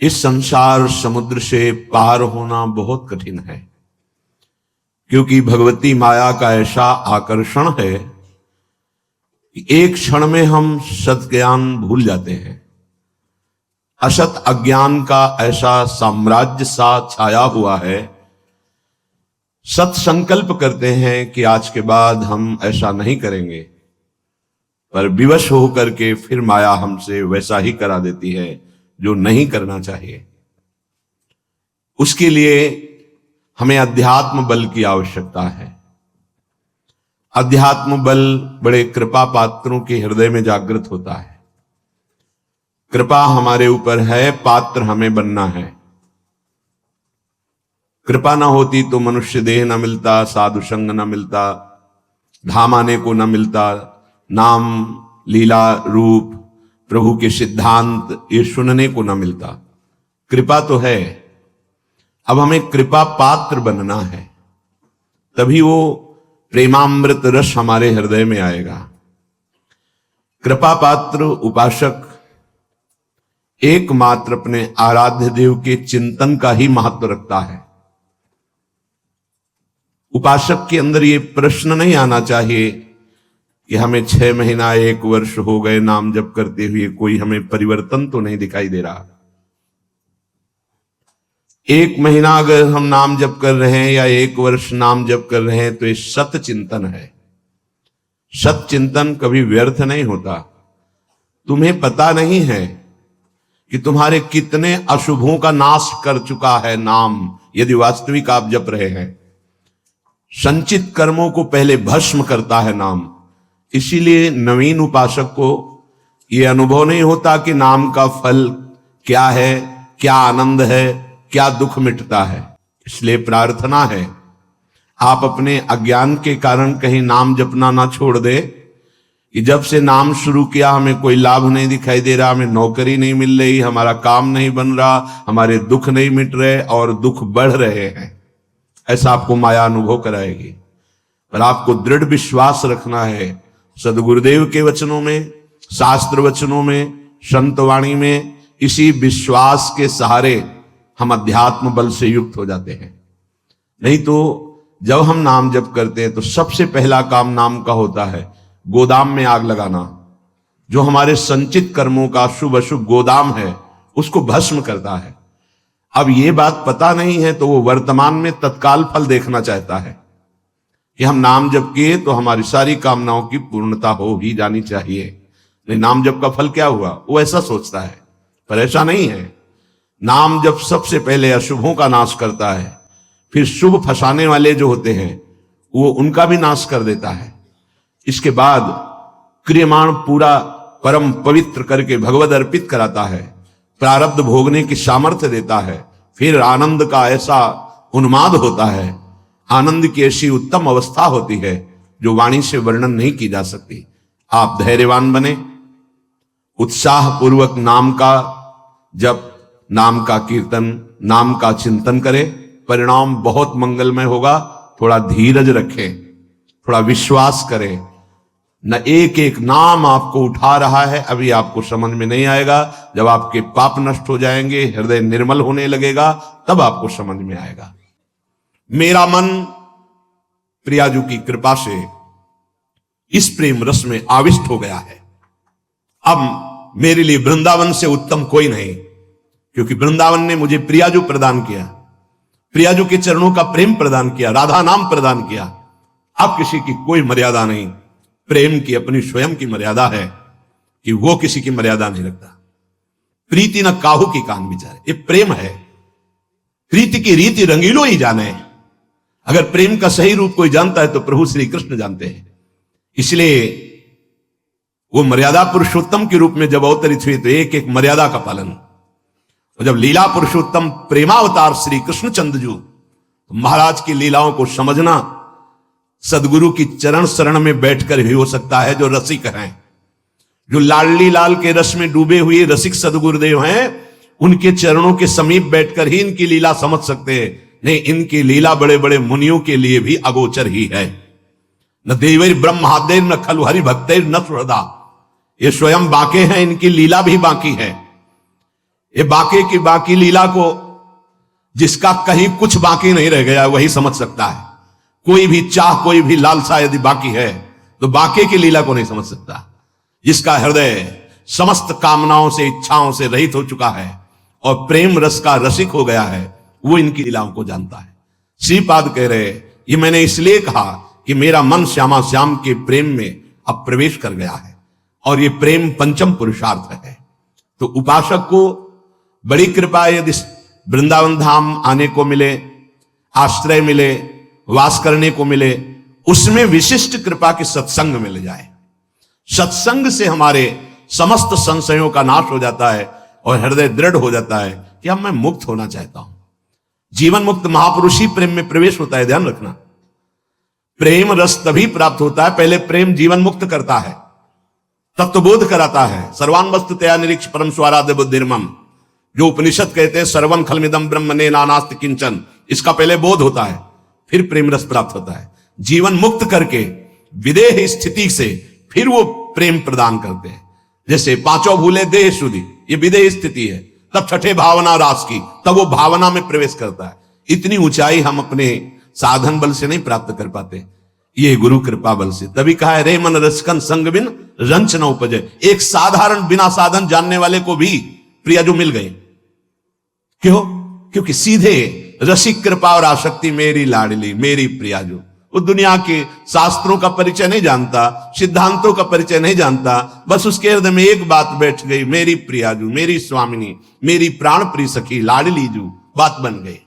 इस संसार समुद्र से पार होना बहुत कठिन है, क्योंकि भगवती माया का ऐसा आकर्षण है कि एक क्षण में हम सत ज्ञान भूल जाते हैं। असत अज्ञान का ऐसा साम्राज्य सा छाया हुआ है। सत संकल्प करते हैं कि आज के बाद हम ऐसा नहीं करेंगे, पर विवश होकर के फिर माया हमसे वैसा ही करा देती है जो नहीं करना चाहिए। उसके लिए हमें अध्यात्म बल की आवश्यकता है। अध्यात्म बल बड़े कृपा पात्रों के हृदय में जागृत होता है। कृपा हमारे ऊपर है, पात्र हमें बनना है। कृपा ना होती तो मनुष्य देह न मिलता, साधु संग न मिलता, धाम आने को न मिलता, नाम लीला रूप प्रभु के सिद्धांत ये सुनने को न मिलता। कृपा तो है, अब हमें कृपा पात्र बनना है, तभी वो प्रेमामृत रस हमारे हृदय में आएगा। कृपा पात्र उपासक एकमात्र अपने आराध्य देव के चिंतन का ही महत्व रखता है। उपासक के अंदर ये प्रश्न नहीं आना चाहिए कि हमें 6 महीना 1 वर्ष हो गए नाम जप करते हुए, कोई हमें परिवर्तन तो नहीं दिखाई दे रहा। 1 महीना अगर हम नाम जप कर रहे हैं या 1 वर्ष नाम जप कर रहे हैं तो ये सत चिंतन है। सत चिंतन कभी व्यर्थ नहीं होता। तुम्हें पता नहीं है कि तुम्हारे कितने अशुभों का नाश कर चुका है नाम, यदि वास्तविक आप जप रहे हैं। संचित कर्मों को पहले भस्म करता है नाम। इसीलिए नवीन उपासक को यह अनुभव नहीं होता कि नाम का फल क्या है, क्या आनंद है, क्या दुख मिटता है। इसलिए प्रार्थना है आप अपने अज्ञान के कारण कहीं नाम जपना ना छोड़ दे कि जब से नाम शुरू किया हमें कोई लाभ नहीं दिखाई दे रहा, हमें नौकरी नहीं मिल रही, हमारा काम नहीं बन रहा, हमारे दुख नहीं मिट रहे और दुख बढ़ रहे हैं। ऐसा आपको माया अनुभव कराएगी। पर आपको दृढ़ विश्वास रखना है सदगुरुदेव के वचनों में, शास्त्र वचनों में, संत वाणी में। इसी विश्वास के सहारे हम अध्यात्म बल से युक्त हो जाते हैं। नहीं तो जब हम नाम जप करते हैं तो सबसे पहला काम नाम का होता है गोदाम में आग लगाना। जो हमारे संचित कर्मों का शुभ अशुभ गोदाम है उसको भस्म करता है। अब ये बात पता नहीं है तो वो वर्तमान में तत्काल फल देखना चाहता है कि हम नाम जप किए तो हमारी सारी कामनाओं की पूर्णता हो ही जानी चाहिए। नहीं, नाम जप का फल क्या हुआ, वो ऐसा सोचता है। पर ऐसा नहीं है। नाम जप सबसे पहले अशुभों का नाश करता है, फिर शुभ फंसाने वाले जो होते हैं वो उनका भी नाश कर देता है। इसके बाद क्रियमाण पूरा परम पवित्र करके भगवद अर्पित कराता है, प्रारब्ध भोगने की सामर्थ्य देता है। फिर आनंद का ऐसा उन्माद होता है, आनंद की ऐसी उत्तम अवस्था होती है जो वाणी से वर्णन नहीं की जा सकती। आप धैर्यवान बने, उत्साह पूर्वक नाम का जप, नाम का कीर्तन, नाम का चिंतन करें। परिणाम बहुत मंगलमय होगा। थोड़ा धीरज रखें, थोड़ा विश्वास करें। न एक एक नाम आपको उठा रहा है, अभी आपको समझ में नहीं आएगा। जब आपके पाप नष्ट हो जाएंगे, हृदय निर्मल होने लगेगा, तब आपको समझ में आएगा। मेरा मन प्रियाजू की कृपा से इस प्रेम रस में आविष्ट हो गया है। अब मेरे लिए वृंदावन से उत्तम कोई नहीं, क्योंकि वृंदावन ने मुझे प्रियाजू प्रदान किया, प्रियाजू के चरणों का प्रेम प्रदान किया, राधा नाम प्रदान किया। अब किसी की कोई मर्यादा नहीं। प्रेम की अपनी स्वयं की मर्यादा है कि वो किसी की मर्यादा नहीं रखता। प्रीति न काहू की कान विचारे, ये प्रेम है। प्रीति की रीति रंगीलो ही जाने। अगर प्रेम का सही रूप कोई जानता है तो प्रभु श्री कृष्ण जानते हैं। इसलिए वो मर्यादा पुरुषोत्तम के रूप में जब अवतरित हुए तो एक एक मर्यादा का पालन। और जब लीला पुरुषोत्तम प्रेमावतार श्री कृष्ण चंद्रजू, तो महाराज की लीलाओं को समझना सदगुरु की चरण शरण में बैठकर भी हो सकता है। जो रसिक हैं, जो लाडली लाल के रस में डूबे हुए रसिक सदगुरुदेव हैं, उनके चरणों के समीप बैठकर ही इनकी लीला समझ सकते हैं। नहीं, इनकी लीला बड़े बड़े मुनियों के लिए भी अगोचर ही है। न देवैर ब्रह्मादेर न खलु हरि भक्तैर न सुहृदा, ये स्वयं बांके हैं, इनकी लीला भी बांकी है। ये बाकी की बाकी लीला को जिसका कहीं कुछ बाकी नहीं रह गया वही समझ सकता है। कोई भी चाह, कोई भी लालसा यदि बाकी है तो बाकी की लीला को नहीं समझ सकता। जिसका हृदय समस्त कामनाओं से, इच्छाओं से रहित हो चुका है और प्रेम रस का रसिक हो गया है, वो इनकी लीलाओं को जानता है। श्रीपाद कह रहे, ये मैंने इसलिए कहा कि मेरा मन श्यामा श्याम के प्रेम में अब प्रवेश कर गया है और ये प्रेम पंचम पुरुषार्थ है। तो उपासक को बड़ी कृपा यदि वृंदावन धाम आने को मिले, आश्रय मिले, वास करने को मिले, उसमें विशिष्ट कृपा की सत्संग मिल जाए। सत्संग से हमारे समस्त संशयों का नाश हो जाता है और हृदय दृढ़ हो जाता है कि अब मैं मुक्त होना चाहता हूं। जीवन मुक्त महापुरुष ही प्रेम में प्रवेश होता है, ध्यान रखना। प्रेम रस तभी प्राप्त होता है, पहले प्रेम जीवन मुक्त करता है, तत्वबोध कराता है। सर्वान वस्तु तया निरीक्ष परम स्वाराध्य बुद्धिर्मम, जो उपनिषद कहते हैं सर्वं खलमिदं ब्रह्मणे नानास्ति किंचन, इसका पहले बोध होता है, फिर प्रेम रस प्राप्त होता है। जीवन मुक्त करके विदेह स्थिति से फिर वो प्रेम प्रदान करते हैं। जैसे पांचों भूले देह शुद्धि, ये विदेह स्थिति है, तब छठे भावना रास की, तब वो भावना में प्रवेश करता है। इतनी ऊंचाई हम अपने साधन बल से नहीं प्राप्त कर पाते, ये गुरु कृपा बल से। तभी कहा है रे मन रसकन संग बिन रंच न उपजे। एक साधारण बिना साधन जानने वाले को भी प्रिया जो मिल गए, क्यों? क्योंकि सीधे रसिक कृपा और आसक्ति मेरी लाडली मेरी प्रियाजू। वो दुनिया के शास्त्रों का परिचय नहीं जानता, सिद्धांतों का परिचय नहीं जानता, बस उसके हृदय में एक बात बैठ गई, मेरी प्रियाजू, मेरी स्वामिनी, मेरी प्राण प्रिय सखी, लाडली जू, बात बन गई।